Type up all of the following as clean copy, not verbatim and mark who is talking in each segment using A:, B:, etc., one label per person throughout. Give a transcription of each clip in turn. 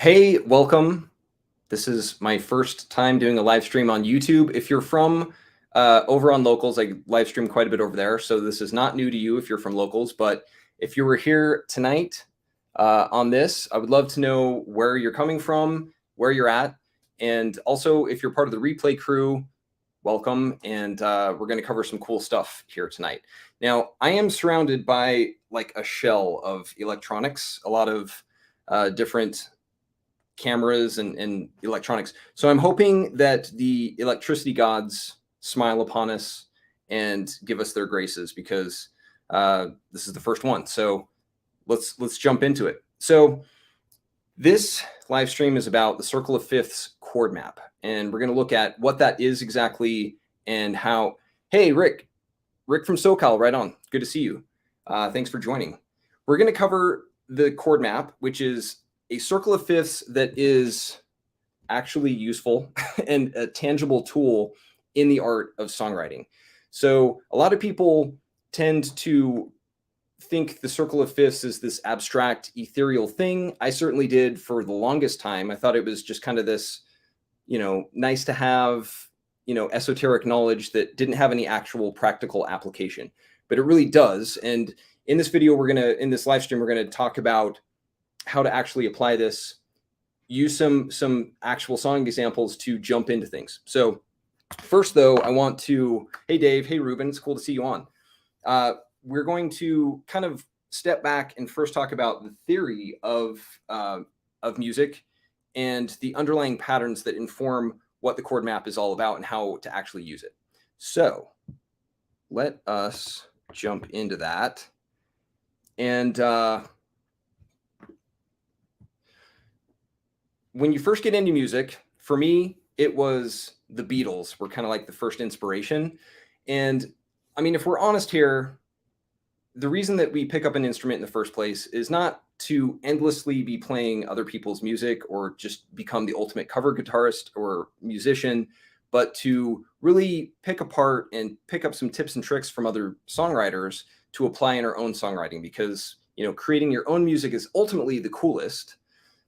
A: Hey, welcome. This is my first time doing a live stream on YouTube. If you're from over on Locals, I live stream quite a bit over there. So this is not new to you if you're from Locals. But if you were here tonight on this, I would love to know where you're coming from, where you're at. And also, if you're part of the replay crew, welcome. And we're going to cover some cool stuff here tonight. Now, I am surrounded by like a shell of electronics, a lot of different cameras and electronics. So I'm hoping that the electricity gods smile upon us and give us their graces, because this is the first one. So let's jump into it. So this live stream is about the Circle of Fifths chord map, and we're going to look at what that is exactly and how. Hey, Rick from SoCal, right on. Good to see you. Thanks for joining. We're going to cover the chord map, which is a circle of fifths that is actually useful and a tangible tool in the art of songwriting. So a lot of people tend to think the circle of fifths is this abstract, ethereal thing. I certainly did for the longest time. I thought it was just kind of this, nice to have, esoteric knowledge that didn't have any actual practical application, but it really does. And in this video, in this live stream, we're going to talk about how to actually apply this, use some actual song examples to jump into things. So first, though, I want to, hey, Dave, hey, Ruben, it's cool to see you on. We're going to kind of step back and first talk about the theory of music and the underlying patterns that inform what the chord map is all about and how to actually use it. So let us jump into that. And when you first get into music, for me, it was the Beatles were kind of like the first inspiration. And I mean, if we're honest here, the reason that we pick up an instrument in the first place is not to endlessly be playing other people's music or just become the ultimate cover guitarist or musician, but to really pick apart and pick up some tips and tricks from other songwriters to apply in our own songwriting, because, creating your own music is ultimately the coolest,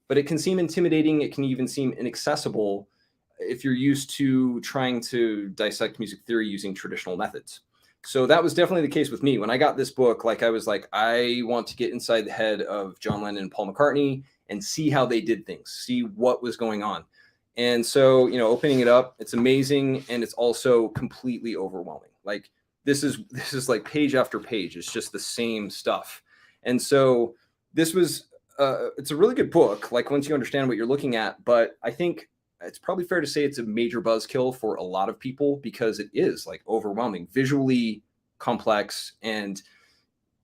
A: but it can seem intimidating. It can even seem inaccessible if you're used to trying to dissect music theory using traditional methods. So that was definitely the case with me. When I got this book, I was like, I want to get inside the head of John Lennon and Paul McCartney and see how they did things, see what was going on. And so, opening it up, it's amazing. And it's also completely overwhelming. Like this is like page after page. It's just the same stuff. And so this was, it's a really good book, like once you understand what you're looking at, but I think it's probably fair to say it's a major buzzkill for a lot of people because it is like overwhelming, visually complex, and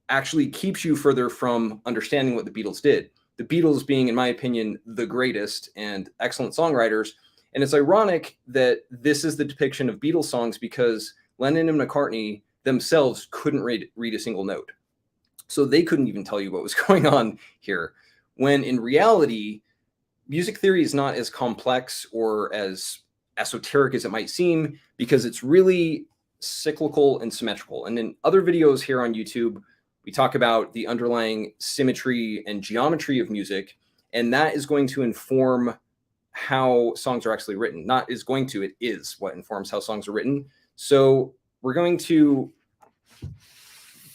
A: actually keeps you further from understanding what the Beatles did. The Beatles being, in my opinion, the greatest and excellent songwriters. And it's ironic that this is the depiction of Beatles songs because Lennon and McCartney themselves couldn't read a single note. So they couldn't even tell you what was going on here. When in reality, music theory is not as complex or as esoteric as it might seem, because it's really cyclical and symmetrical. And in other videos here on YouTube, we talk about the underlying symmetry and geometry of music, and that is going to inform how songs are actually written. Not is going to, it is what informs how songs are written. So we're going to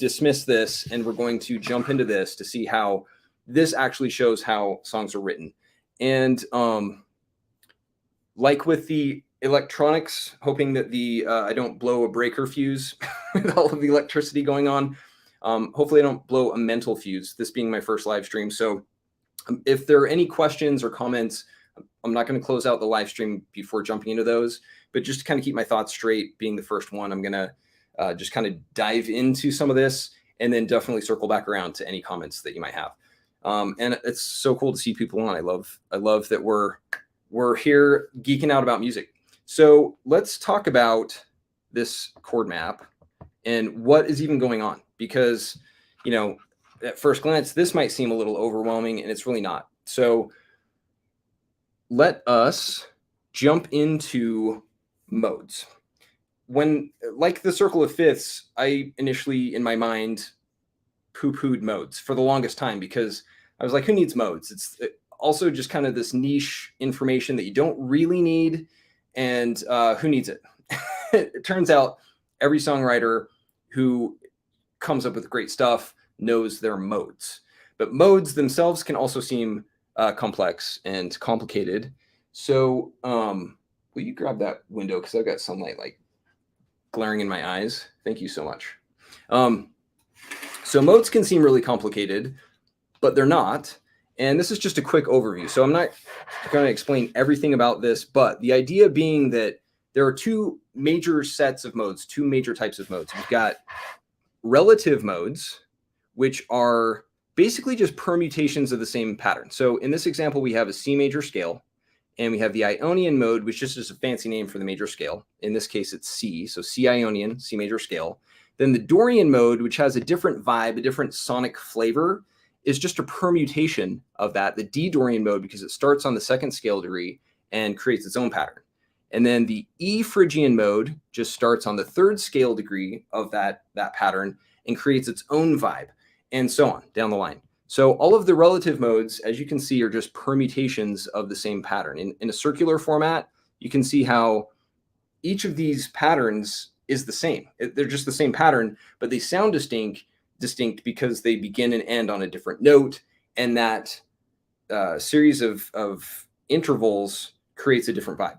A: dismiss this and we're going to jump into this to see how this actually shows how songs are written. And like with the electronics, hoping that I don't blow a breaker fuse with all of the electricity going on. Hopefully I don't blow a mental fuse, this being my first live stream. So if there are any questions or comments, I'm not going to close out the live stream before jumping into those, but just to kind of keep my thoughts straight, being the first one, I'm going to just kind of dive into some of this and then definitely circle back around to any comments that you might have. And it's so cool to see people on. I love that we're here geeking out about music. So let's talk about this chord map and what is even going on, because, at first glance, this might seem a little overwhelming and it's really not. So let us jump into modes. When, like the circle of fifths, I initially in my mind poo-pooed modes for the longest time because I was like, who needs modes? also just kind of this niche information that you don't really need, and who needs it? It turns out every songwriter who comes up with great stuff knows their modes, but modes themselves can also seem complex and complicated. So will you grab that window, because I've got sunlight like glaring in my eyes. Thank you so much. So modes can seem really complicated, but they're not. And this is just a quick overview. So I'm not going to explain everything about this, but the idea being that there are two major sets of modes, two major types of modes. We've got relative modes, which are basically just permutations of the same pattern. So in this example, we have a C major scale, and we have the Ionian mode, which is just a fancy name for the major scale. In this case, it's C, so C Ionian, C major scale. Then the Dorian mode, which has a different vibe, a different sonic flavor, is just a permutation of that, the D Dorian mode, because it starts on the second scale degree and creates its own pattern. And then the E Phrygian mode just starts on the third scale degree of that pattern and creates its own vibe, and so on down the line. So all of the relative modes, as you can see, are just permutations of the same pattern. In a circular format, you can see how each of these patterns is the same. They're just the same pattern, but they sound distinct because they begin and end on a different note, and that series of intervals creates a different vibe.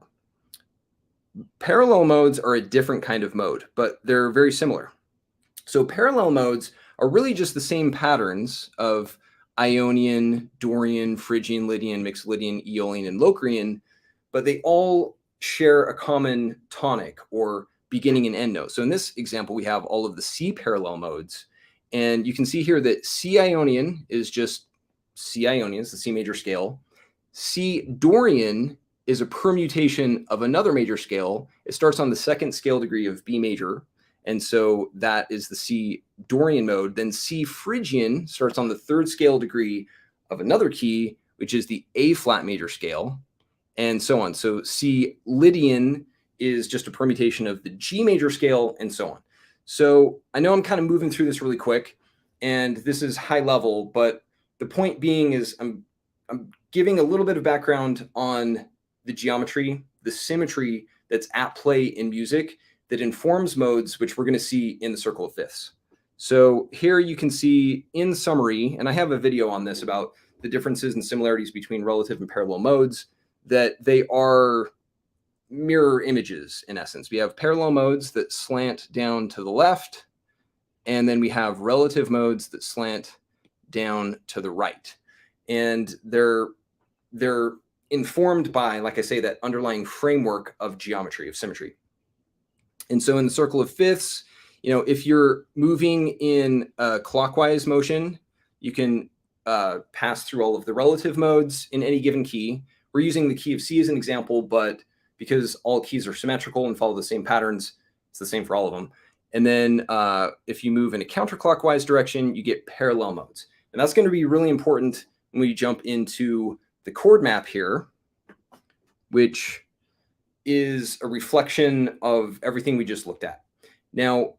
A: Parallel modes are a different kind of mode, but they're very similar. So parallel modes are really just the same patterns of Ionian, Dorian, Phrygian, Lydian, Mixed Lydian, Aeolian, and Locrian, but they all share a common tonic or beginning and end note. So in this example, we have all of the C parallel modes, and you can see here that C Ionian is just C Ionian, it's the C major scale. C Dorian is a permutation of another major scale. It starts on the second scale degree of B major, and so that is the C Dorian mode. Then C Phrygian starts on the third scale degree of another key, which is the A flat major scale, and so on. So C Lydian is just a permutation of the G major scale, and so on. So I know I'm kind of moving through this really quick, and this is high level, but the point being is I'm giving a little bit of background on the geometry, the symmetry that's at play in music that informs modes, which we're going to see in the circle of fifths. So here you can see in summary, and I have a video on this about the differences and similarities between relative and parallel modes, that they are mirror images in essence. We have parallel modes that slant down to the left, and then we have relative modes that slant down to the right. And they're informed by, like I say, that underlying framework of geometry, of symmetry. And so in the circle of fifths, you know, if you're moving in a clockwise motion, you can pass through all of the relative modes in any given key. We're using the key of C as an example, but because all keys are symmetrical and follow the same patterns, it's the same for all of them. And then if you move in a counterclockwise direction, you get parallel modes. And that's going to be really important when we jump into the chord map here, which is a reflection of everything we just looked at. Now,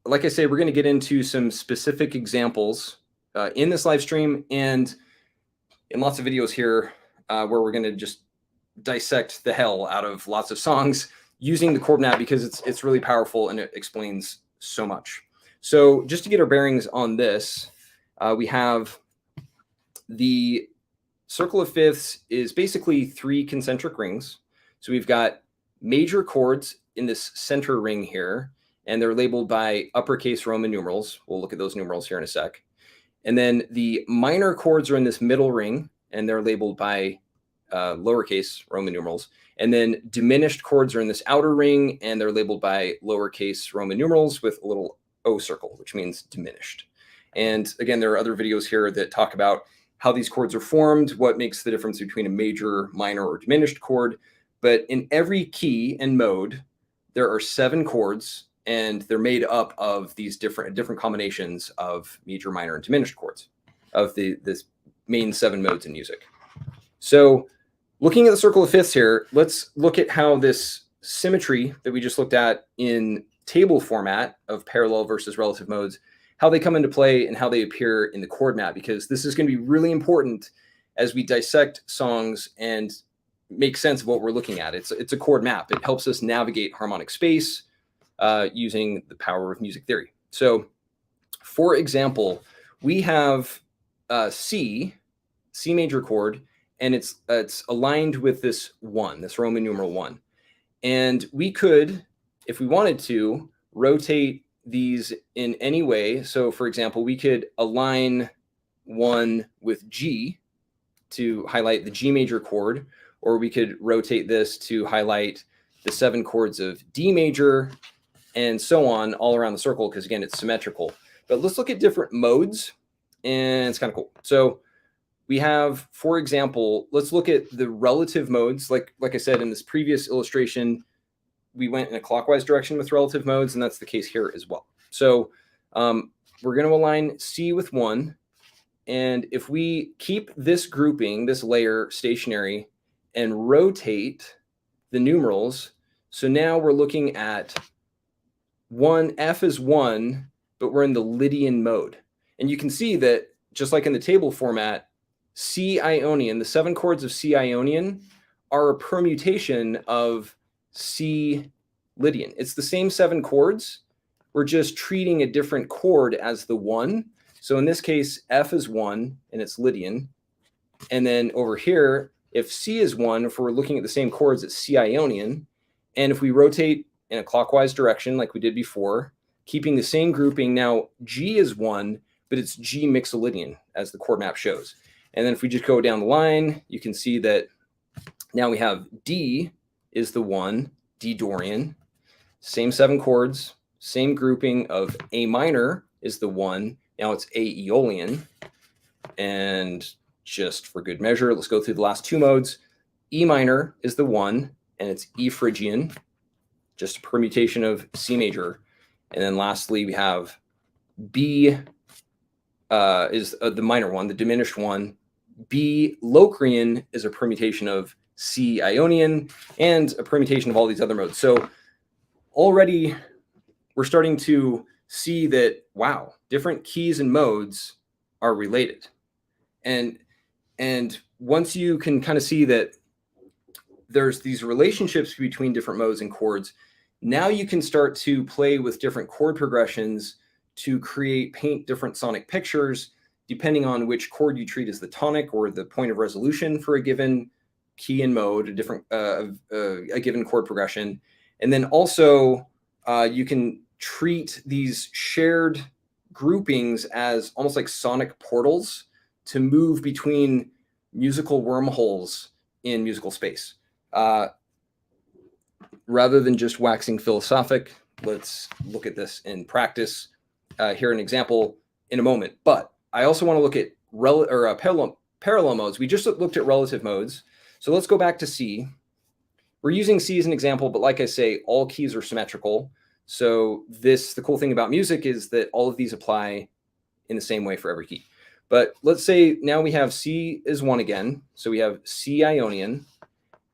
A: like I say, we're going to get into some specific examples in this live stream and in lots of videos here where we're going to just dissect the hell out of lots of songs using the chord map, because it's really powerful and it explains so much. So just to get our bearings on this, we have the circle of fifths is basically 3 concentric rings. So we've got major chords in this center ring here, and they're labeled by uppercase Roman numerals. We'll look at those numerals here in a sec. And then the minor chords are in this middle ring, and they're labeled by lowercase Roman numerals. And then diminished chords are in this outer ring, and they're labeled by lowercase Roman numerals with a little O circle, which means diminished. And again, there are other videos here that talk about how these chords are formed, what makes the difference between a major, minor, or diminished chord. But in every key and mode, there are 7 chords, and they're made up of these different combinations of major, minor, and diminished chords of this main 7 modes in music. So looking at the circle of fifths here, let's look at how this symmetry that we just looked at in table format of parallel versus relative modes, how they come into play and how they appear in the chord map, because this is going to be really important as we dissect songs and make sense of what we're looking at. It's a chord map. It helps us navigate harmonic space using the power of music theory. So, for example, we have C major chord, and it's aligned with this 1, this Roman numeral 1. And we could, if we wanted to, rotate these in any way. So, for example, we could align 1 with G to highlight the G major chord, or we could rotate this to highlight the 7 chords of D major, and so on, all around the circle, because again, it's symmetrical. But let's look at different modes, and it's kind of cool. So we have, for example, let's look at the relative modes. Like I said in this previous illustration, we went in a clockwise direction with relative modes, and that's the case here as well. So we're going to align C with 1. And if we keep this grouping, this layer stationary, and rotate the numerals, so now we're looking at 1, F is 1, but we're in the Lydian mode. And you can see that, just like in the table format, C Ionian, the 7 chords of C Ionian are a permutation of C Lydian. It's the same 7 chords. We're just treating a different chord as the 1. So in this case, F is 1, and it's Lydian. And then over here, if C is 1, if we're looking at the same chords, it's C Ionian. And if we rotate in a clockwise direction like we did before, keeping the same grouping, now G is 1, but it's G Mixolydian, as the chord map shows. And then if we just go down the line, you can see that now we have D is the 1, D Dorian, same 7 chords, same grouping of A minor is the 1, now it's A Aeolian. And just for good measure, let's go through the last 2 modes. E minor is the 1, and it's E Phrygian, just a permutation of C major. And then lastly, we have B is the minor one, the diminished one. B Locrian is a permutation of C Ionian, and a permutation of all these other modes. So already we're starting to see that, wow, different keys and modes are related. And once you can kind of see that there's these relationships between different modes and chords, now you can start to play with different chord progressions to paint different sonic pictures, depending on which chord you treat as the tonic or the point of resolution for a given key and mode, a given chord progression. And then also you can treat these shared groupings as almost like sonic portals to move between musical wormholes in musical space. Rather than just waxing philosophic, let's look at this in practice. Here an example in a moment. But I also want to look at parallel modes. We just looked at relative modes. So let's go back to C. We're using C as an example, but like I say, all keys are symmetrical. So the cool thing about music is that all of these apply in the same way for every key. But let's say now we have C is 1 again. So we have C Ionian.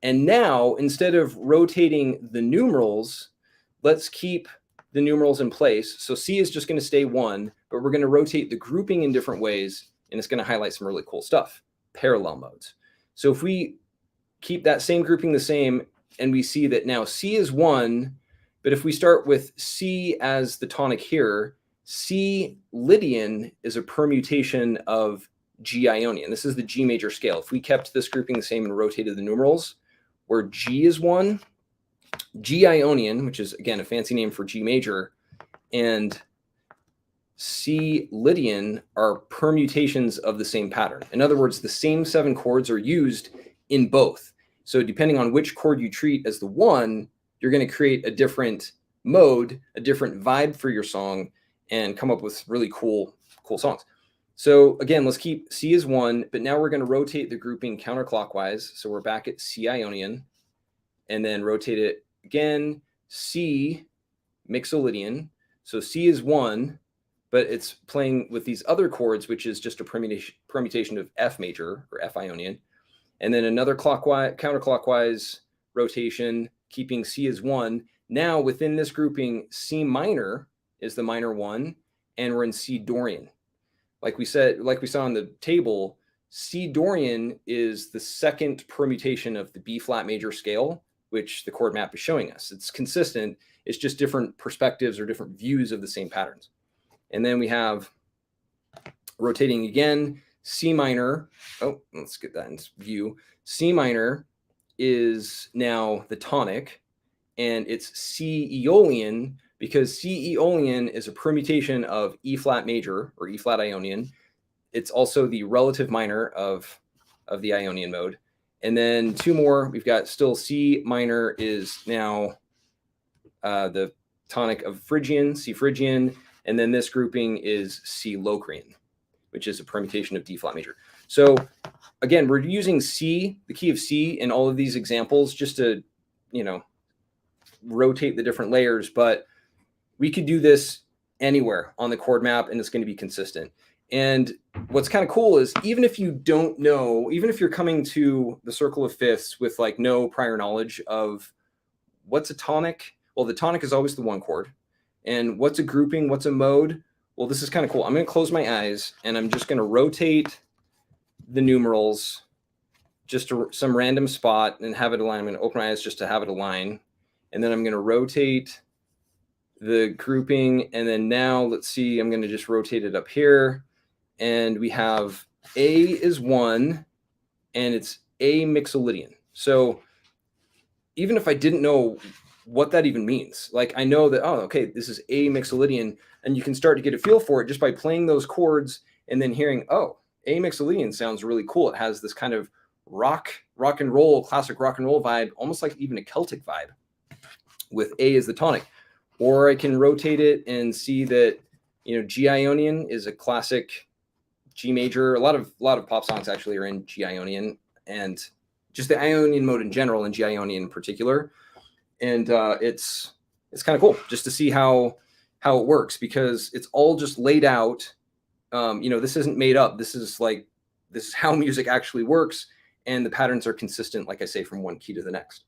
A: And now, instead of rotating the numerals, let's keep the numerals in place. So C is just going to stay 1, but we're going to rotate the grouping in different ways, and it's going to highlight some really cool stuff, parallel modes. So if we keep that same grouping the same, and we see that now C is 1, but if we start with C as the tonic here, C Lydian is a permutation of G Ionian. This is the G major scale. If we kept this grouping the same and rotated the numerals, where G is 1, G Ionian, which is again a fancy name for G major, and C Lydian are permutations of the same pattern. In other words, the same 7 chords are used in both. So depending on which chord you treat as the 1, you're going to create a different mode, a different vibe for your song, and come up with really cool songs. So again, let's keep C as 1, but now we're going to rotate the grouping counterclockwise. So we're back at C Ionian, and then rotate it again, C Mixolydian. So C is 1, but it's playing with these other chords, which is just a permutation of F major or F Ionian. And then another counterclockwise rotation, keeping C as 1. Now within this grouping, C minor is the minor 1, and we're in C Dorian. Like we saw in the table, C Dorian is the second permutation of the B flat major scale, which the chord map is showing us. It's consistent. It's just different perspectives or different views of the same patterns. And then we have, rotating again, C minor. Oh, let's get that in view. C minor is now the tonic, and it's C Aeolian because C Aeolian is a permutation of E flat major or E flat Ionian. It's also the relative minor of the Ionian mode. And then two more, we've got still C minor is now the tonic of Phrygian, C Phrygian, and then this grouping is C Locrian, which is a permutation of D flat major. So again, we're using C, the key of C, in all of these examples just to, rotate the different layers, but we could do this anywhere on the chord map and it's going to be consistent. And what's kind of cool is even if you don't know, even if you're coming to the circle of fifths with like no prior knowledge of what's a tonic, well, the tonic is always the one chord. And what's a grouping, what's a mode? Well, this is kind of cool. I'm going to close my eyes and I'm just going to rotate the numerals just to some random spot and have it align. I'm going to open my eyes just to have it align. And then I'm going to rotate the grouping. And then now let's see, I'm going to just rotate it up here. And we have A is 1 and it's A mixolydian. So even if I didn't know what that even means, like I know that, oh, okay, this is A mixolydian, and you can start to get a feel for it just by playing those chords and then hearing, oh, A mixolydian sounds really cool. It has this kind of rock and roll, classic rock and roll vibe, almost like even a Celtic vibe with A as the tonic. Or I can rotate it and see that, G Ionian is a classic G major. A lot of pop songs actually are in G Ionian, and just the Ionian mode in general and G Ionian in particular. And it's kind of cool just to see how it works, because it's all just laid out. This isn't made up. This is how music actually works, and the patterns are consistent, like I say, from one key to the next.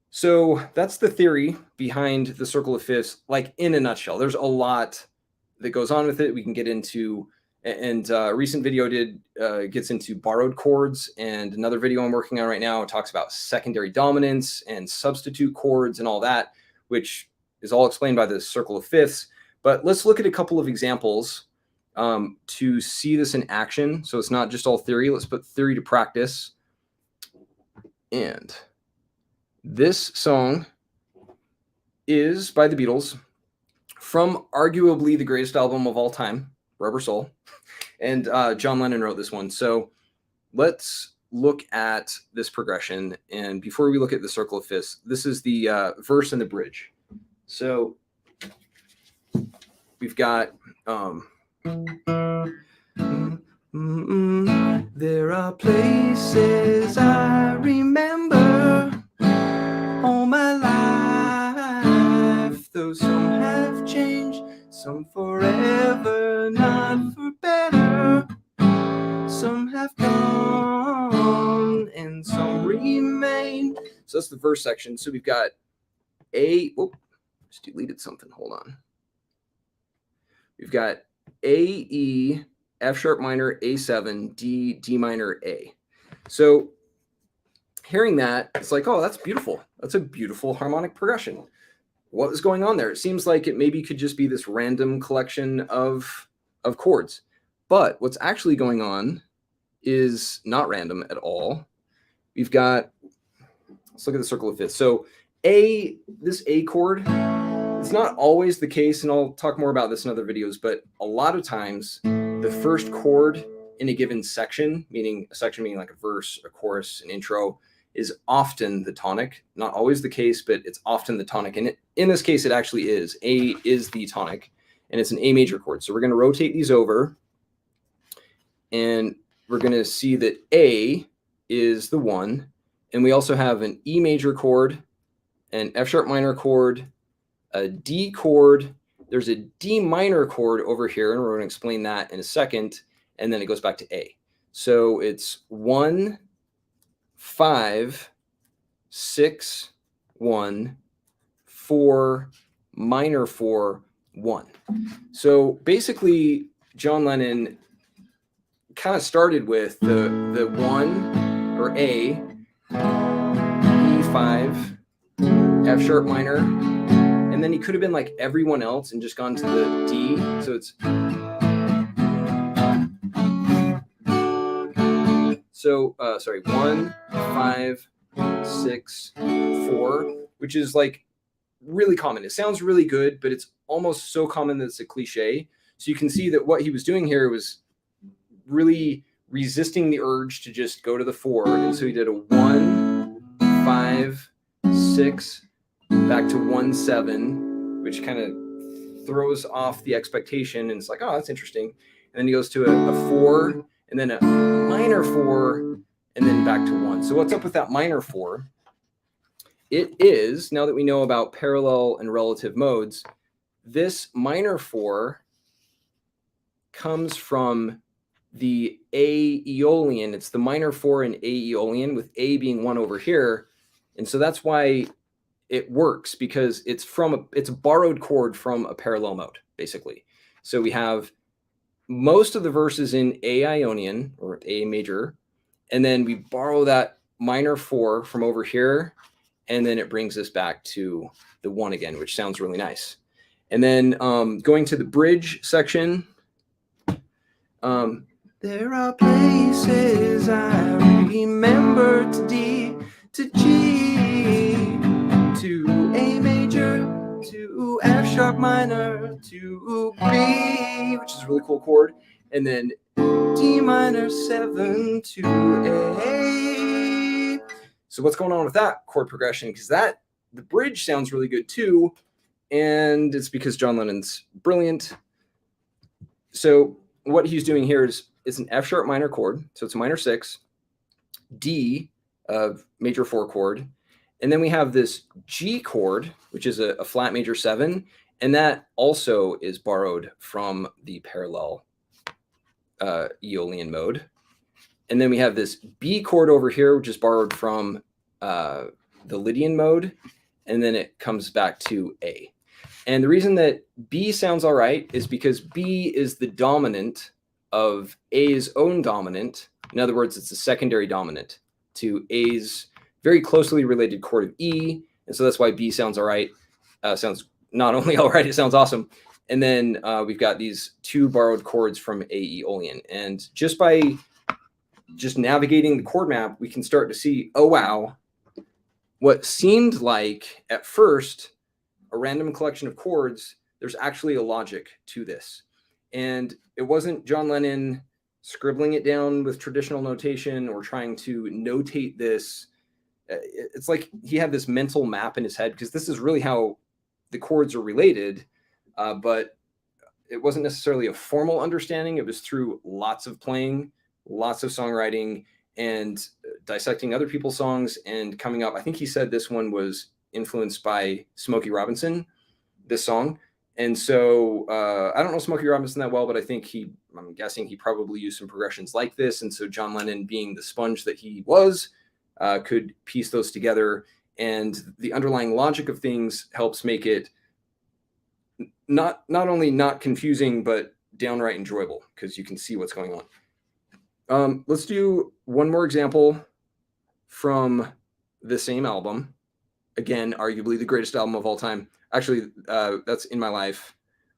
A: So that's the theory behind the circle of fifths, like in a nutshell. There's a lot that goes on with it. We can get into, and a recent video gets into borrowed chords, and another video I'm working on right now talks about secondary dominance and substitute chords and all that, which is all explained by the circle of fifths. But let's look at a couple of examples to see this in action. So it's not just all theory. Let's put theory to practice. And this song is by the Beatles from arguably the greatest album of all time, Rubber Soul. And John Lennon wrote this one. So let's look at this progression. And before we look at the circle of fifths, this is the verse and the bridge. So we've got there are places I remember all my life, though some have changed, some forever, not for better. Some have gone and some remain. So that's the verse section. So we've got A, just deleted something, hold on. We've got A, E, F sharp minor, A7, D, D minor, A. So hearing that, it's like, oh, that's beautiful. That's a beautiful harmonic progression. What is going on there? It seems like it maybe could just be this random collection of chords. But what's actually going on is not random at all. We've got, let's look at the circle of fifths. So this A chord, it's not always the case, and I'll talk more about this in other videos, but a lot of times the first chord in a given section, meaning like a verse, a chorus, an intro, is often the tonic. Not always the case, but it's often the tonic. And in this case, it actually is. A is the tonic, and it's an A major chord. So we're going to rotate these over, and we're going to see that A is the 1, and we also have an E major chord, an F sharp minor chord, a D chord. There's a D minor chord over here, and we're going to explain that in a second, and then it goes back to A. So it's 1, 5, 6, 1, 4, minor 4, 1. So basically, John Lennon kind of started with the 1 or A, E5, F sharp minor, and then he could have been like everyone else and just gone to the D. So it's sorry, 1, 5, 6, 4, which is like really common. It sounds really good, but it's almost so common that it's a cliche. So you can see that what he was doing here was really resisting the urge to just go to the 4. And so he did a 1, 5, 6, back to 1, 7, which kind of throws off the expectation. And it's like, oh, that's interesting. And then he goes to a 4, and then a minor 4, and then back to 1. So what's up with that minor 4? It is, now that we know about parallel and relative modes, this minor 4 comes from the A Aeolian. It's the minor 4 in A Aeolian, with A being 1 over here. And so that's why it works, because it's a borrowed chord from a parallel mode, basically. So we have most of the verses in A Ionian, or A major, and then we borrow that minor 4 from over here, and then it brings us back to the 1 again, which sounds really nice. And then going to the bridge section, there are places I remember to D, to G, to A major, to F sharp minor, to B, which is a really cool chord, and then D minor 7 to A. So what's going on with that chord progression? Because the bridge sounds really good too, and it's because John Lennon's brilliant. So what he's doing here is it's an F sharp minor chord, so it's a minor 6, D, major 4 chord, and then we have this G chord, which is a flat major 7, and that also is borrowed from the parallel Aeolian mode. And then we have this B chord over here, which is borrowed from the Lydian mode, and then it comes back to A. And the reason that B sounds all right is because B is the dominant of A's own dominant. In other words, it's a secondary dominant to A's very closely related chord of E. And so that's why B sounds all right. Sounds not only all right, it sounds awesome. And then we've got these 2 borrowed chords from A Aeolian. And just by navigating the chord map, we can start to see, oh, wow, what seemed like at first a random collection of chords, there's actually a logic to this. And it wasn't John Lennon scribbling it down with traditional notation or trying to notate this. It's like he had this mental map in his head, because this is really how the chords are related, but it wasn't necessarily a formal understanding. It was through lots of playing, lots of songwriting, and dissecting other people's songs and coming up. I think he said this one was influenced by Smokey Robinson, this song. And so I don't know Smokey Robinson that well, but I'm guessing he probably used some progressions like this. And so John Lennon, being the sponge that he was, could piece those together. And the underlying logic of things helps make it not only not confusing, but downright enjoyable, because you can see what's going on. Let's do one more example from the same album. Again, arguably the greatest album of all time. Actually, that's In My Life.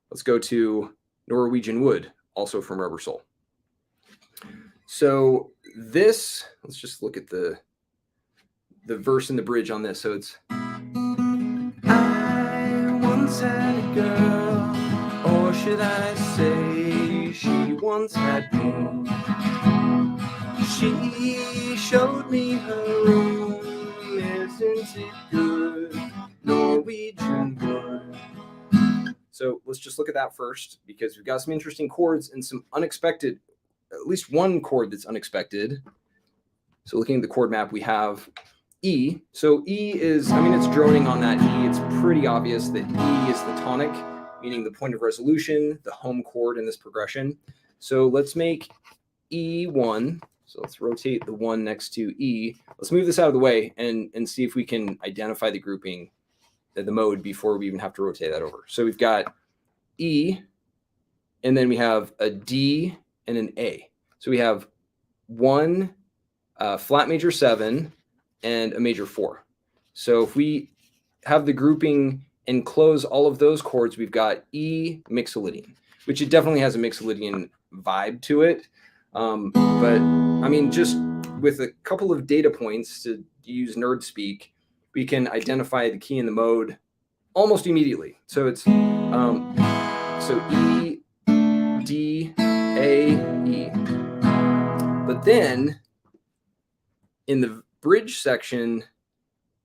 A: Let's go to Norwegian Wood, also from Rubber Soul. So this, let's just look at the verse and the bridge on this. So it's, I once had a girl, or should I say she once had me. She showed me her room, isn't it good, Norwegian Wood. So let's just look at that first, because we've got some interesting chords and some unexpected, at least one chord that's unexpected. So looking at the chord map, we have E. So E is, it's droning on that E. It's pretty obvious that E is the tonic, meaning the point of resolution, the home chord in this progression. So let's make E1. So let's rotate the 1 next to E. Let's move this out of the way and see if we can identify the grouping, the mode, before we even have to rotate that over. So we've got E, and then we have a D and an A. So we have 1 flat major 7 and a major 4. So if we have the grouping and close all of those chords, we've got E mixolydian, which it definitely has a mixolydian vibe to it. But I mean, just with a couple of data points, to use nerd speak, we can identify the key and the mode almost immediately. So it's so E, D, A, E. But then in the bridge section,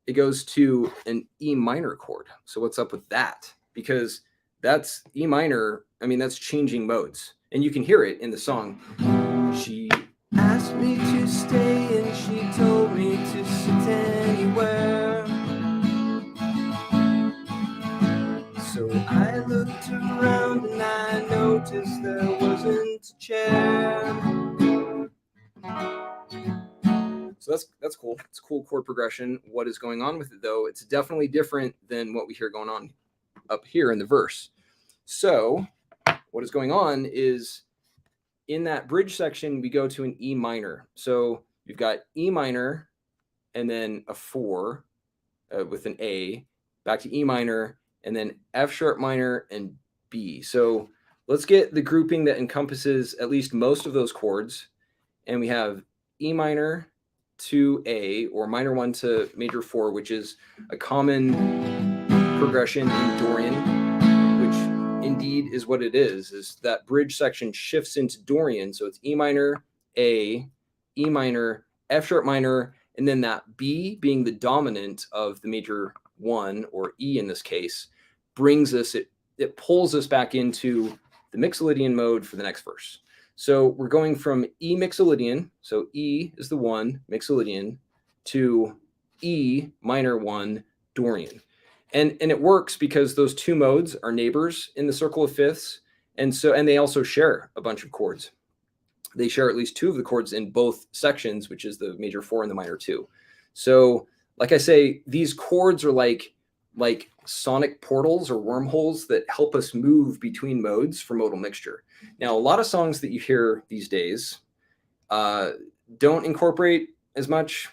A: it goes to an E minor chord. So what's up with that? Because that's E minor. I mean, that's changing modes, and you can hear it in the song. She asked me to stay and she told me to sit anywhere. So I looked around and I noticed there wasn't a chair. So that's cool. It's a cool chord progression. What is going on with it, though? It's definitely different than what we hear going on up here in the verse. So what is going on is in that bridge section, we go to an E minor. So you've got E minor and then a 4 with an A, back to E minor, and then F sharp minor and B. So let's get the grouping that encompasses at least most of those chords. And we have E minor to A, or minor 1 to major 4, which is a common progression in Dorian, which indeed is what it is that bridge section shifts into Dorian. So it's E minor, A, E minor, F sharp minor, and then that B being the dominant of the major 1, or E in this case, brings us, it pulls us back into the mixolydian mode for the next verse. So we're going from E mixolydian, so E is the 1 mixolydian, to E minor 1 Dorian. And it works because those two modes are neighbors in the circle of fifths, and they also share a bunch of chords. They share at least 2 of the chords in both sections, which is the major 4 and the minor 2. So like I say, these chords are like sonic portals or wormholes that help us move between modes for modal mixture. Now, a lot of songs that you hear these days don't incorporate as much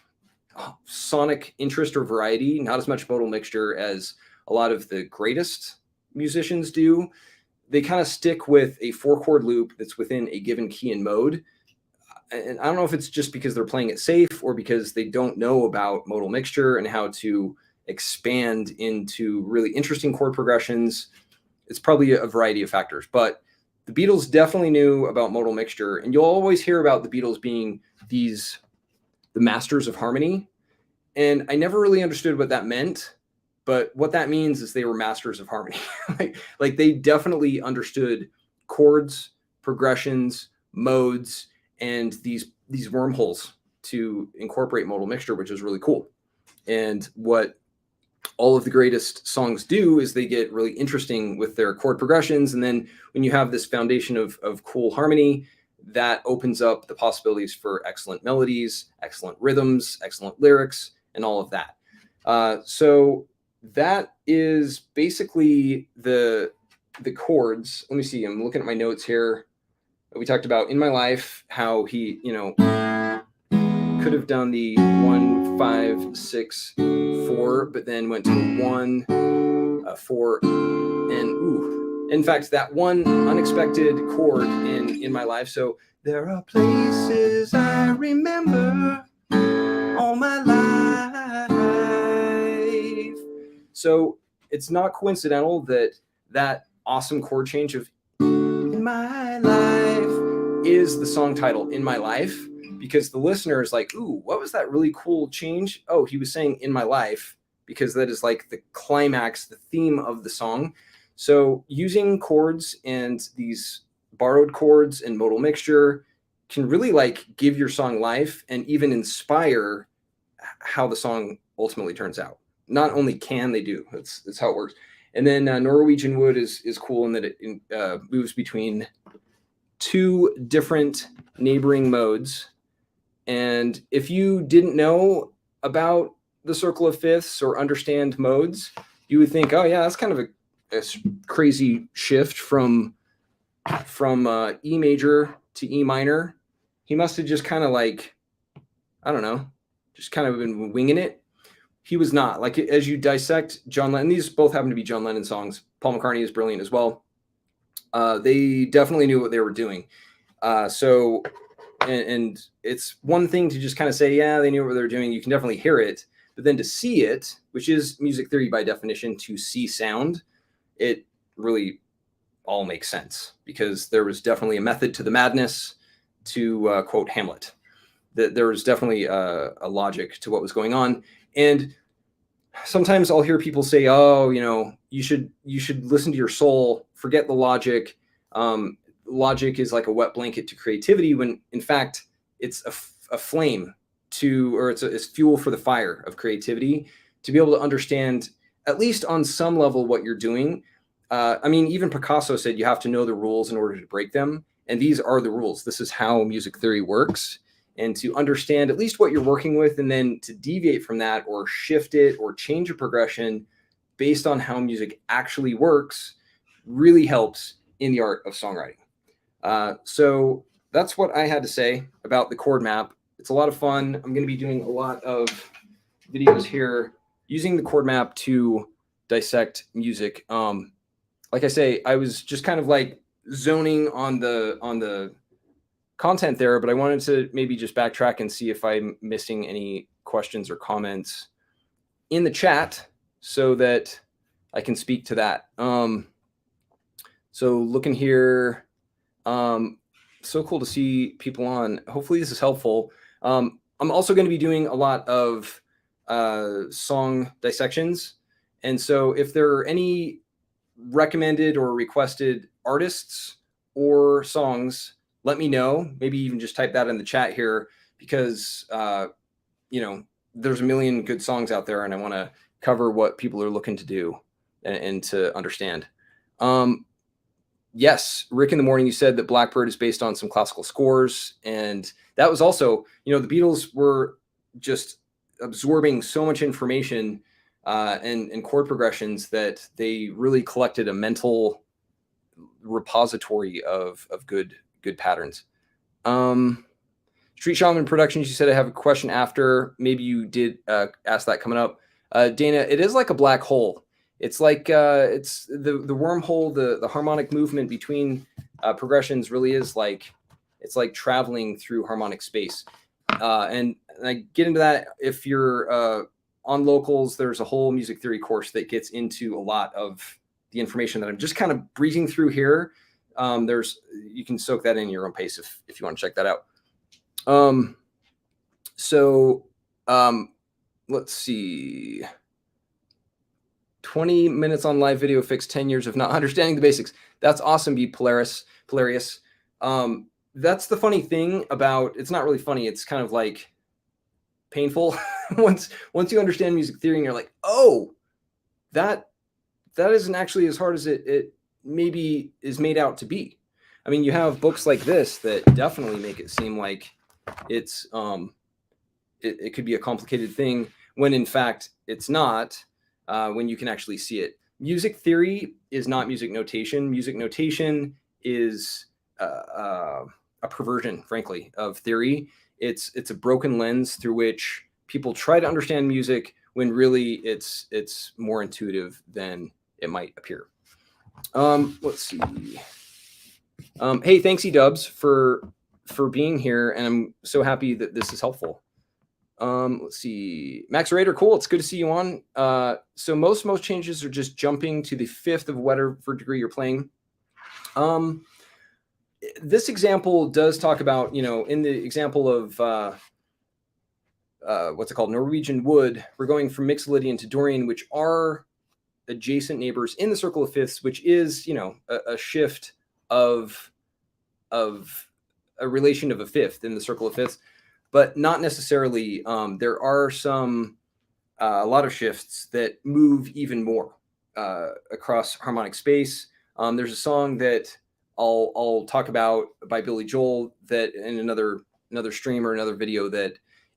A: sonic interest or variety, not as much modal mixture as a lot of the greatest musicians do. They kind of stick with a 4-chord loop that's within a given key and mode. And I don't know if it's just because they're playing it safe or because they don't know about modal mixture and how to expand into really interesting chord progressions. It's probably a variety of factors, but the Beatles definitely knew about modal mixture, and you'll always hear about the Beatles being the masters of harmony. And I never really understood what that meant, but what that means is they were masters of harmony. like they definitely understood chords, progressions, modes, and these wormholes to incorporate modal mixture, which is really cool. And what all of the greatest songs do is they get really interesting with their chord progressions. And then when you have this foundation of cool harmony, that opens up the possibilities for excellent melodies, excellent rhythms, excellent lyrics, and all of that. So that is basically the chords. Let me see. I'm looking at my notes here. We talked about In My Life, how he, could have done the 1, 5, 6, 4, but then went to 1, 4, and ooh. In fact, that one unexpected chord in My Life. So there are places I remember all my life. So it's not coincidental that awesome chord change of In My Life is the song title, In My Life, because the listener is like, ooh, what was that really cool change? Oh, he was saying In My Life, because that is like the climax, the theme of the song. So using chords and these borrowed chords and modal mixture can really like give your song life and even inspire how the song ultimately turns out. Not only can they do, that's how it works. And then Norwegian Wood is cool in that it moves between 2 different neighboring modes. And if you didn't know about the circle of fifths or understand modes, you would think, oh yeah, that's kind of a crazy shift from E major to E minor. he must have just kind of like, I don't know, just kind of been winging it. He was not. Like, as you dissect John Lennon, these both happen to be John Lennon songs. Paul McCartney is brilliant as well. They definitely knew what they were doing. And it's one thing to just kind of say, yeah, they knew what they were doing. You can definitely hear it. But then to see it, which is music theory by definition, to see sound, it really all makes sense, because there was definitely a method to the madness, to quote Hamlet. That there was definitely a logic to what was going on. And sometimes I'll hear people say, oh, you should listen to your soul, forget the logic. Logic is like a wet blanket to creativity, when in fact it's a flame or it's fuel for the fire of creativity, to be able to understand, at least on some level, what you're doing. I mean, even Picasso said you have to know the rules in order to break them. And these are the rules. This is how music theory works. And to understand at least what you're working with, and then to deviate from that or shift it or change a progression based on how music actually works, really helps in the art of songwriting. So that's what I had to say about the chord map. It's a lot of fun. I'm going to be doing a lot of videos here using the chord map to dissect music. Like I say, I was just kind of like zoning on the content there, but I wanted to maybe just backtrack and see if I'm missing any questions or comments in the chat so that I can speak to that. So looking here, so cool to see people on. Hopefully this is helpful. I'm also going to be doing a lot of song dissections. And so if there are any recommended or requested artists or songs, let me know. Maybe even just type that in the chat here, because there's a million good songs out there, and I want to cover what people are looking to do and to understand. Yes, Rick in the Morning, you said that Blackbird is based on some classical scores, and that was also, the Beatles were just absorbing so much information and chord progressions that they really collected a mental repository of good patterns. Street Shaman Productions, you said I have a question after. Maybe you did ask that coming up. Dana, it is like a black hole. It's like it's the wormhole, the harmonic movement between progressions really is like, it's like traveling through harmonic space. And I get into that if you're on locals. There's a whole music theory course that gets into a lot of the information that I'm just kind of breezing through here. You can soak that in your own pace if you want to check that out. Let's see. 20 minutes on live video fixed 10 years of not understanding the basics. That's awesome, be Polarius. That's the funny thing about, it's not really funny, it's kind of like painful. once you understand music theory and you're like, oh, that isn't actually as hard as it maybe is made out to be. I mean, you have books like this that definitely make it seem like it's it could be a complicated thing, when in fact it's not. When you can actually see it. Music theory is not music notation. Music notation is a perversion, frankly, of theory. It's a broken lens through which people try to understand music, when really it's more intuitive than it might appear. Let's see. Hey, thanks, E-Dubs, for being here, and I'm so happy that this is helpful. Let's see. Max Raider, cool. It's good to see you on. So most changes are just jumping to the fifth of whatever degree you're playing. This example does talk about, in the example of what's it called, Norwegian wood, we're going from Mixolydian to Dorian, which are adjacent neighbors in the circle of fifths, which is, a shift of a relation of a fifth in the circle of fifths. But not necessarily. There are a lot of shifts that move even more across harmonic space. There's a song that I'll talk about by Billy Joel that in another stream or another video that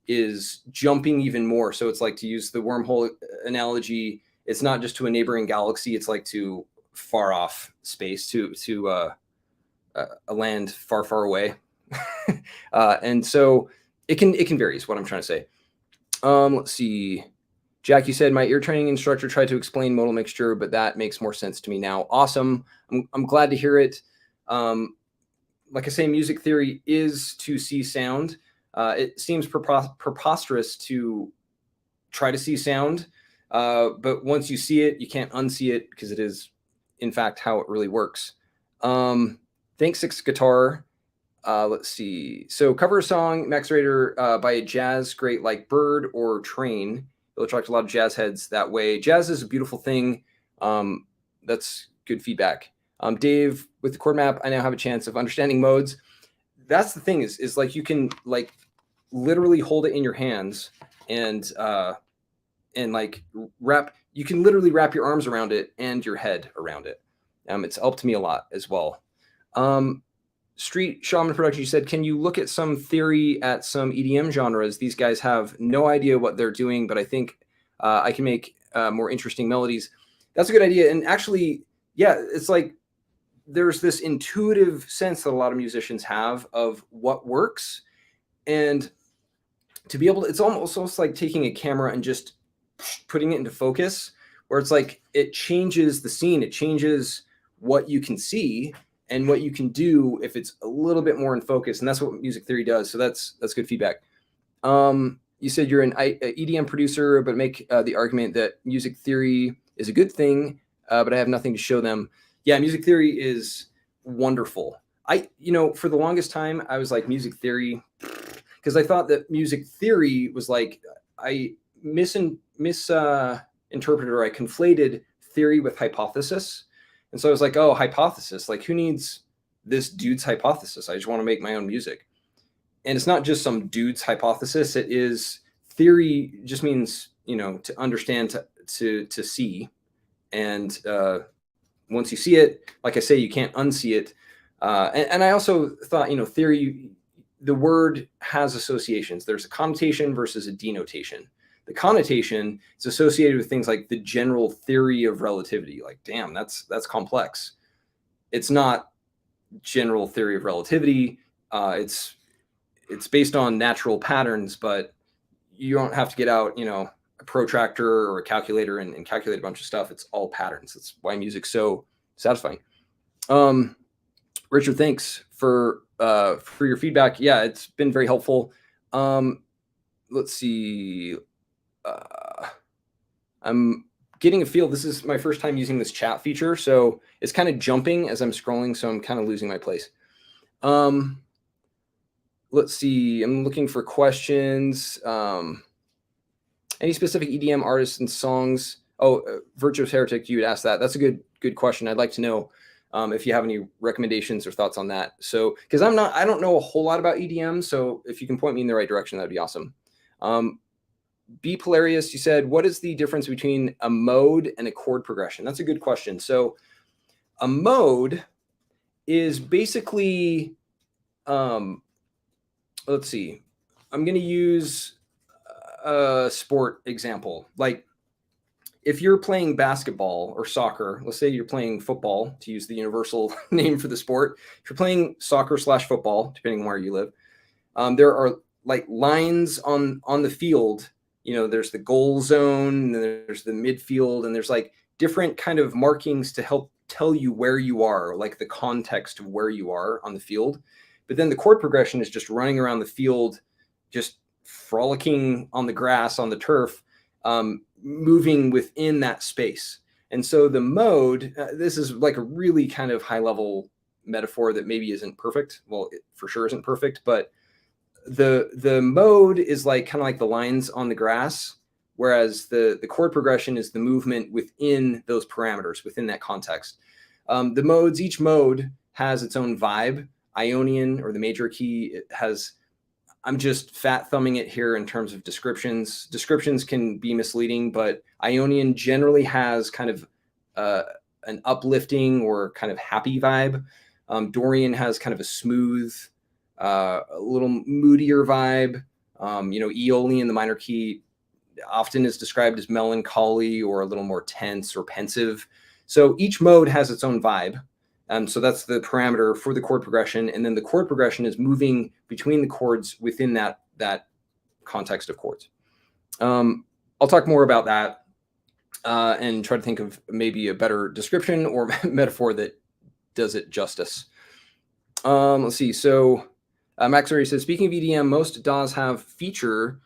A: is jumping even more. So it's like, to use the wormhole analogy, it's not just to a neighboring galaxy. It's like to far off space, to a land far, far away. And so it can vary is what I'm trying to say. Let's see. Jack, you said my ear training instructor tried to explain modal mixture, but that makes more sense to me now. Awesome. I'm glad to hear it. Like I say, music theory is to see sound. It seems preposterous to try to see sound, but once you see it, you can't unsee it because it is, in fact, how it really works. Thanks, Six Guitar. Let's see. So cover a song, Max Rader, by a jazz great like Bird or Train. It'll attract a lot of jazz heads that way. Jazz is a beautiful thing. That's good feedback. Dave, with the ChordMap, I now have a chance of understanding modes. That's the thing is like you can like literally hold it in your hands and like you can literally wrap your arms around it and your head around it. It's helped me a lot as well. Street Shaman Production, you said, can you look at some theory at some EDM genres? These guys have no idea what they're doing, but I think I can make more interesting melodies. That's a good idea. And actually, yeah, it's like there's this intuitive sense that a lot of musicians have of what works. And to be able to, it's almost like taking a camera and just putting it into focus, where it's like it changes the scene. It changes what you can see and what you can do if it's a little bit more in focus. And that's what music theory does. So that's good feedback. You said you're an EDM producer, but make the argument that music theory is a good thing, but I have nothing to show them. Yeah, music theory is wonderful. For the longest time, I was like, music theory, because I thought that music theory was like, I misinterpreted or I conflated theory with hypothesis. And so I was like, oh, hypothesis, like who needs this dude's hypothesis? I just want to make my own music. And it's not just some dude's hypothesis. It is theory just means, to understand, to see. And once you see it, like I say, you can't unsee it. And I also thought, theory, the word has associations. There's a connotation versus a denotation. The connotation is associated with things like the general theory of relativity. Like, damn, that's complex. It's not general theory of relativity. It's based on natural patterns, but you don't have to get out, a protractor or a calculator and calculate a bunch of stuff. It's all patterns. That's why music's so satisfying. Richard, thanks for your feedback. Yeah, it's been very helpful. Let's see. I'm getting a feel. This is my first time using this chat feature, so it's kind of jumping as I'm scrolling, so I'm kind of losing my place. Let's see. I'm looking for questions. Any specific EDM artists and songs? Oh, Virtuous Heretic, you would ask that. That's a good question. I'd like to know if you have any recommendations or thoughts on that. So, because I don't know a whole lot about EDM, so if you can point me in the right direction, that'd be awesome. B Polarius, you said, what is the difference between a mode and a chord progression? That's a good question. So a mode is basically, let's see, I'm going to use a sport example. Like if you're playing basketball or soccer, let's say you're playing football, to use the universal name for the sport. If you're playing soccer/football, depending on where you live, there are like lines on the field. There's the goal zone, and there's the midfield, and there's like different kind of markings to help tell you where you are, like the context of where you are on the field. But then the chord progression is just running around the field, just frolicking on the grass, on the turf, moving within that space. And so the mode, this is like a really kind of high level metaphor that maybe isn't perfect. Well, it for sure isn't perfect, but the mode is like kind of like the lines on the grass, whereas the chord progression is the movement within those parameters, within that context. Each mode has its own vibe. Ionian, or the major key, it has, I'm just fat thumbing it here in terms of descriptions. Descriptions can be misleading, but Ionian generally has kind of an uplifting or kind of happy vibe. Dorian has kind of a smooth, a little moodier vibe. Aeolian, the minor key, often is described as melancholy or a little more tense or pensive. So each mode has its own vibe. So that's the parameter for the chord progression. And then the chord progression is moving between the chords within that context of chords. I'll talk more about that and try to think of maybe a better description or metaphor that does it justice. Let's see. So Max already says, speaking of EDM, most DAWs have features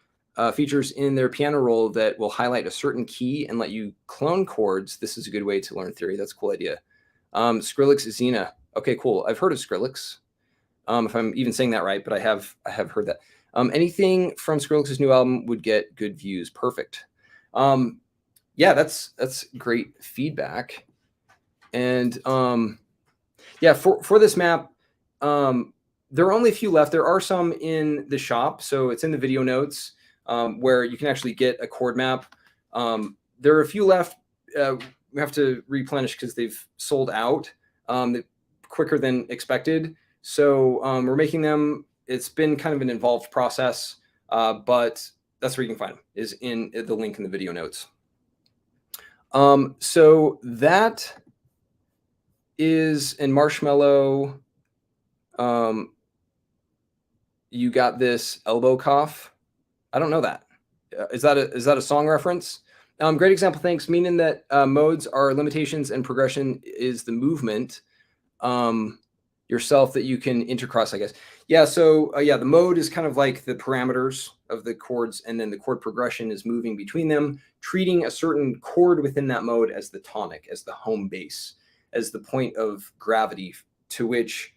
A: in their piano roll that will highlight a certain key and let you clone chords. This is a good way to learn theory. That's a cool idea. Skrillex Xena. Okay, cool. I've heard of Skrillex. If I'm even saying that right, but I have heard that. Anything from Skrillex's new album would get good views. Perfect. Yeah, that's great feedback. And yeah, for this map, there are only a few left. There are some in the shop, so it's in the video notes where you can actually get a chord map. There are a few left. We have to replenish because they've sold out quicker than expected. So we're making them. It's been kind of an involved process, but that's where you can find them, is in the link in the video notes. So that is in Marshmallow. You got this elbow cough. I don't know that. Is that a song reference? Great example. Thanks. Meaning that modes are limitations and progression is the movement yourself that you can intercross, I guess. Yeah. So yeah, the mode is kind of like the parameters of the chords, and then the chord progression is moving between them, treating a certain chord within that mode as the tonic, as the home base, as the point of gravity to which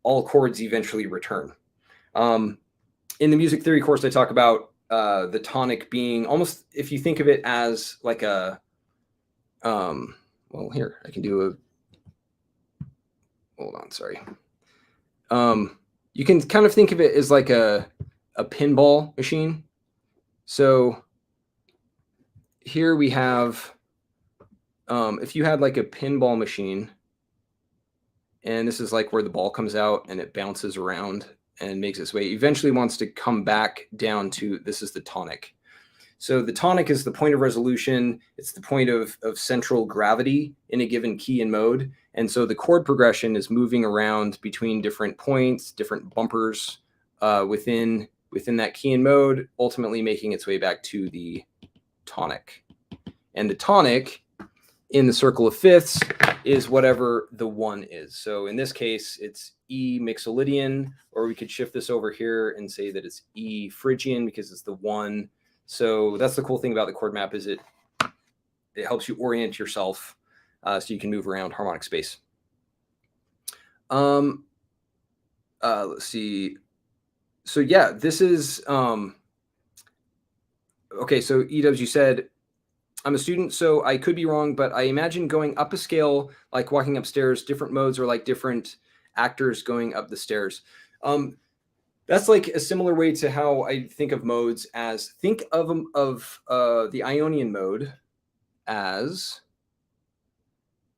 A: all chords eventually return. In the music theory course, I talk about the tonic being almost, if you think of it as like a, well, here, I can do hold on, sorry. You can kind of think of it as like a pinball machine. So here we have, if you had like a pinball machine, and this is like where the ball comes out and it bounces around and makes its way, eventually wants to come back down to, this is the tonic. So the tonic is the point of resolution. It's the point of central gravity in a given key and mode. And so the chord progression is moving around between different points, different bumpers within that key and mode, ultimately making its way back to the tonic. And the tonic in the circle of fifths is whatever the one is. So in this case, it's E mixolydian, or we could shift this over here and say that it's E Phrygian because it's the one. So that's the cool thing about the chord map, is it helps you orient yourself so you can move around harmonic space. Let's see. So yeah, this is okay. So E-dubs, you said, I'm a student, so I could be wrong, but I imagine going up a scale, like walking upstairs, different modes are like different actors going up the stairs. That's like a similar way to how I think of modes, as think of the Ionian mode as,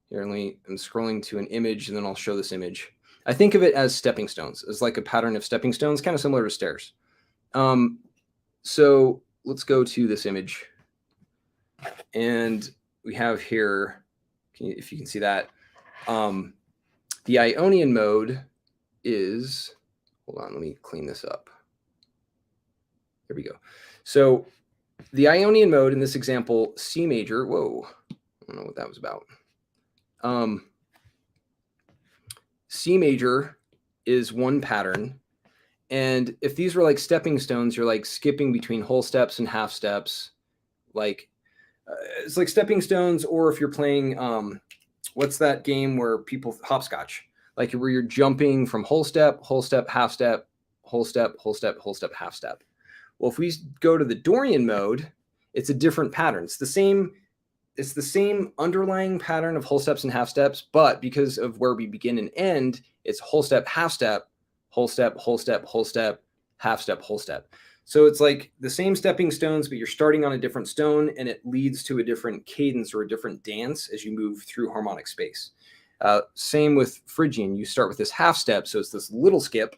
A: here, I'm scrolling to an image and then I'll show this image. I think of it as stepping stones, as like a pattern of stepping stones, kind of similar to stairs. So let's go to this image. And we have here, if you can see that, the Ionian mode is, hold on, let me clean this up. There we go. So the Ionian mode in this example, C major, whoa, I don't know what that was about. C major is one pattern. And if these were like stepping stones, you're like skipping between whole steps and half steps, like, it's like stepping stones. Or if you're playing, what's that game where people hopscotch, like where you're jumping from whole step, half step, whole step, whole step, whole step, half step. Well, if we go to the Dorian mode, it's a different pattern. It's the same underlying pattern of whole steps and half steps, but because of where we begin and end, it's whole step, half step, whole step, whole step, whole step, half step, whole step. So it's like the same stepping stones, but you're starting on a different stone, and it leads to a different cadence or a different dance as you move through harmonic space. Same with Phrygian. You start with this half step, so it's this little skip,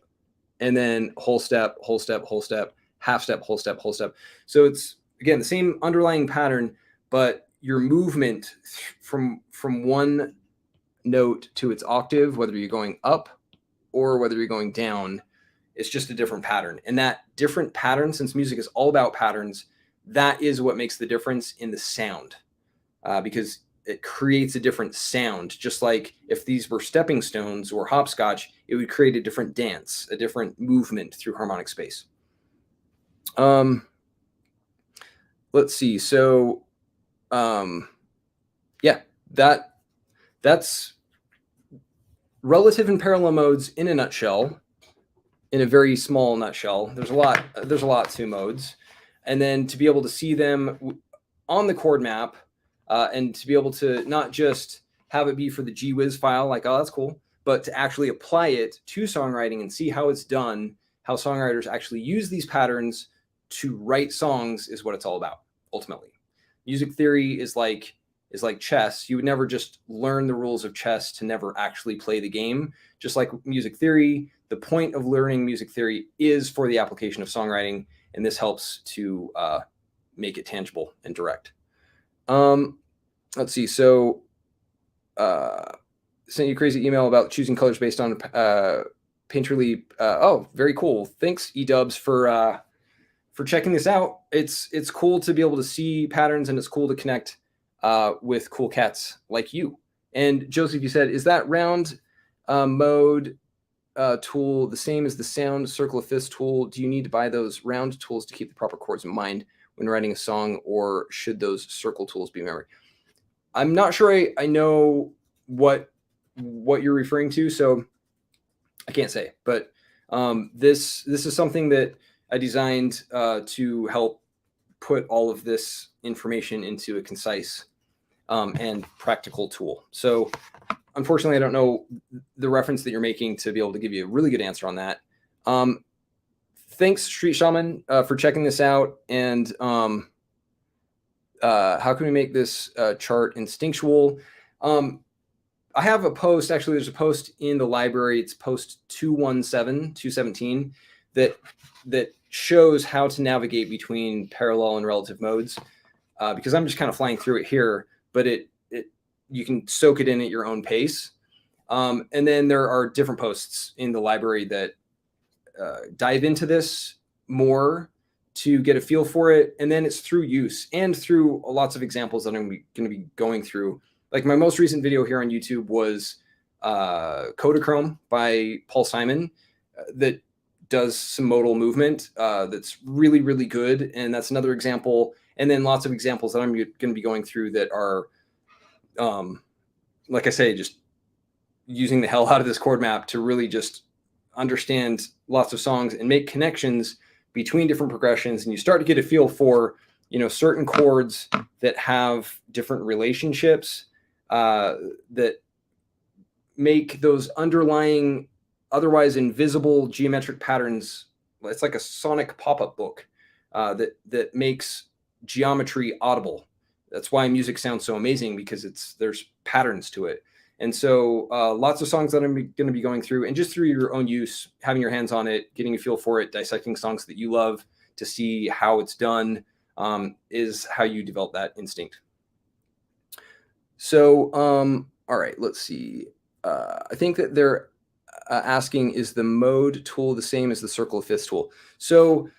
A: and then whole step, whole step, whole step, half step, whole step, whole step. So it's, again, the same underlying pattern, but your movement from one note to its octave, whether you're going up or whether you're going down, it's just a different pattern. And that different pattern, since music is all about patterns, that is what makes the difference in the sound, because it creates a different sound. Just like if these were stepping stones or hopscotch, it would create a different dance, a different movement through harmonic space. Let's see. So, yeah, that's relative and parallel modes in a nutshell, in a very small nutshell. There's a lot to modes. And then to be able to see them on the chord map, and to be able to not just have it be for the GWiz file, like, oh, that's cool, but to actually apply it to songwriting and see how it's done, how songwriters actually use these patterns to write songs, is what it's all about, ultimately. Music theory is like chess. You would never just learn the rules of chess to never actually play the game. Just like music theory, the point of learning music theory is for the application of songwriting, and this helps to make it tangible and direct. Let's see. So, sent you a crazy email about choosing colors based on Painterly. Oh, very cool. Thanks, eDubs, for checking this out. It's cool to be able to see patterns, and it's cool to connect with cool cats like you. And Joseph, you said, is that round mode tool the same as the sound circle of fifths tool? Do you need to buy those round tools to keep the proper chords in mind when writing a song, or should those circle tools be memory? I'm not sure I know what you're referring to, so I can't say. But this is something that I designed to help put all of this information into a concise and practical tool. So unfortunately, I don't know the reference that you're making to be able to give you a really good answer on that. Thanks, Street Shaman, for checking this out. And how can we make this chart instinctual? I have a post, actually, there's a post in the library. It's post 217 that shows how to navigate between parallel and relative modes, because I'm just kind of flying through it here, but you can soak it in at your own pace. And then there are different posts in the library that dive into this more to get a feel for it. And then it's through use and through lots of examples that I'm going to be going through. Like my most recent video here on YouTube was Kodachrome by Paul Simon, that does some modal movement that's really, really good. And that's another example. And then lots of examples that I'm going to be going through that are, like I say, just using the hell out of this chord map to really just understand lots of songs and make connections between different progressions. And you start to get a feel for, certain chords that have different relationships that make those underlying, otherwise invisible geometric patterns. It's like a sonic pop-up book that makes geometry audible. That's why music sounds so amazing, because there's patterns to it. And so lots of songs that I'm going to be going through, and just through your own use, having your hands on it, getting a feel for it, dissecting songs that you love to see how it's done, is how you develop that instinct. So, all right, let's see. I think that they're asking, is the mode tool the same as the circle of fifths tool? So,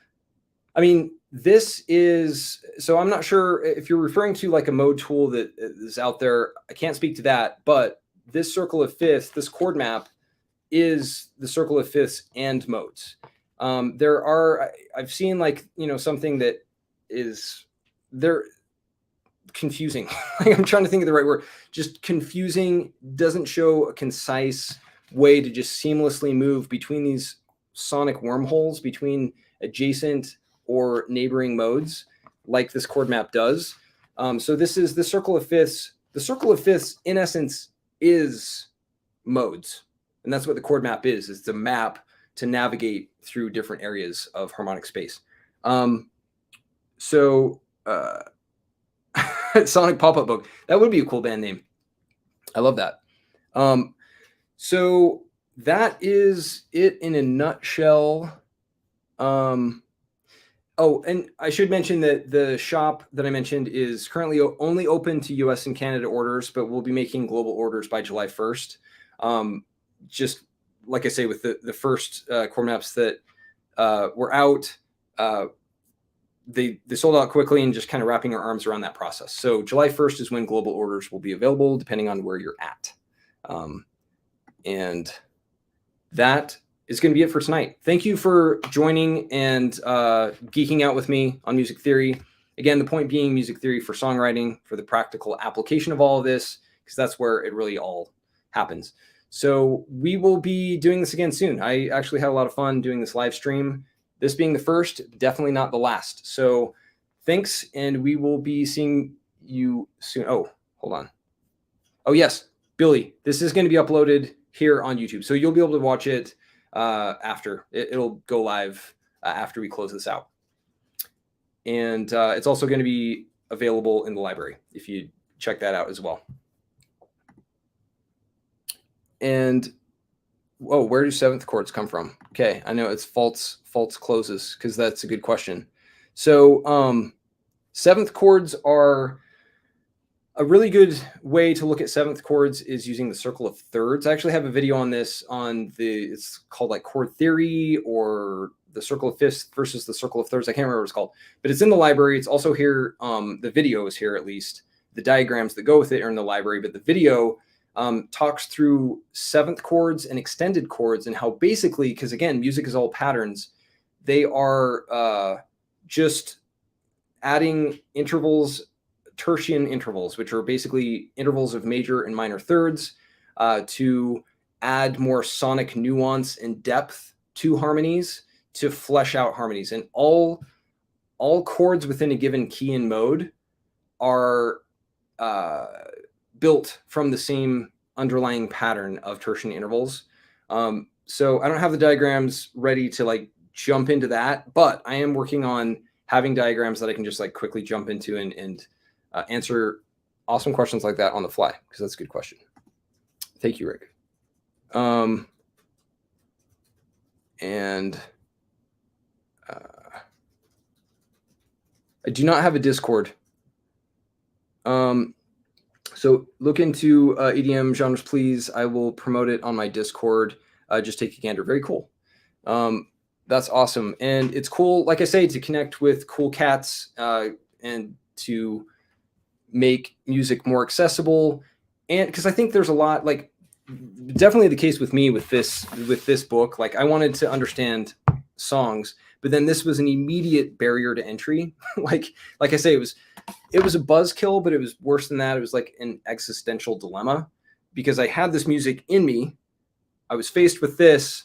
A: I mean, so I'm not sure if you're referring to like a mode tool that is out there. I can't speak to that, but this circle of fifths, this chord map, is the circle of fifths and modes. I've seen something that they're confusing. I'm trying to think of the right word. Just confusing, doesn't show a concise way to just seamlessly move between these sonic wormholes between adjacent or neighboring modes, like this chord map does. So this is the circle of fifths. The circle of fifths, in essence, is modes. And that's what the chord map is. It's a map to navigate through different areas of harmonic space. Sonic Pop-Up Book. That would be a cool band name. I love that. So that is it in a nutshell. Oh, and I should mention that the shop that I mentioned is currently only open to US and Canada orders, but we'll be making global orders by July 1st. Just like I say, with the first chord maps that were out, they sold out quickly, and just kind of wrapping our arms around that process. So July 1st is when global orders will be available, depending on where you're at. And that is going to be it for tonight. Thank you for joining and geeking out with me on music theory. Again, the point being music theory for songwriting, for the practical application of all of this, because that's where it really all happens. So we will be doing this again soon. I actually had a lot of fun doing this live stream. This being the first, definitely not the last. So thanks, and we will be seeing you soon. Oh, hold on. Oh, yes, Billy, this is going to be uploaded here on YouTube. So you'll be able to watch it after. It'll go live after we close this out. And it's also going to be available in the library if you check that out as well. And whoa, where do seventh chords come from? Okay, I know it's false closes, because that's a good question. So seventh chords are a really good way to look at seventh chords is using the circle of thirds. I actually have a video on this it's called like chord theory, or the circle of fifths versus the circle of thirds. I can't remember what it's called, but it's in the library. It's also here. The video is here, at least. The diagrams that go with it are in the library, but the video talks through seventh chords and extended chords, and how basically, because again, music is all patterns, they are just adding intervals, tertian intervals, which are basically intervals of major and minor thirds, to add more sonic nuance and depth to harmonies, to flesh out harmonies. And all chords within a given key and mode are built from the same underlying pattern of tertian intervals. So I don't have the diagrams ready to like jump into that, but I am working on having diagrams that I can just like quickly jump into and answer awesome questions like that on the fly, because that's a good question. Thank you, Rick. And I do not have a Discord. So look into EDM genres, please. I will promote it on my Discord. Just take a gander. Very cool. That's awesome. And it's cool, like I say, to connect with cool cats and to make music more accessible. And because I think there's a lot, like definitely the case with me with this book, like I wanted to understand songs, but then this was an immediate barrier to entry. like I say, it was a buzzkill, but it was worse than that. It was like an existential dilemma, because I had this music in me. I was faced with this.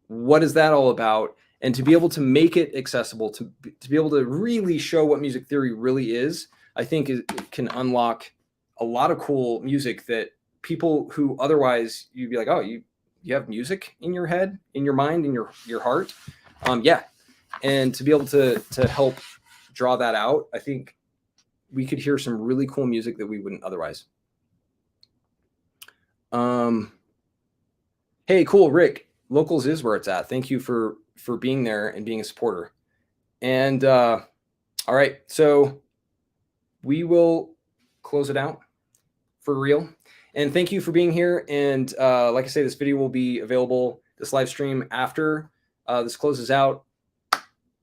A: What is that all about? And to be able to make it accessible, to be able to really show what music theory really is, I think it can unlock a lot of cool music that people who otherwise you'd be like, oh, you have music in your head, in your mind, in your heart. Yeah. And to be able to help draw that out, I think we could hear some really cool music that we wouldn't otherwise. Hey, cool, Rick. Locals is where it's at. Thank you for being there and being a supporter. And all right, so we will close it out for real. And thank you for being here. And like I say, this video will be available, this live stream, after this closes out.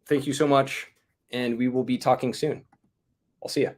A: Thank you so much. And we will be talking soon. I'll see you.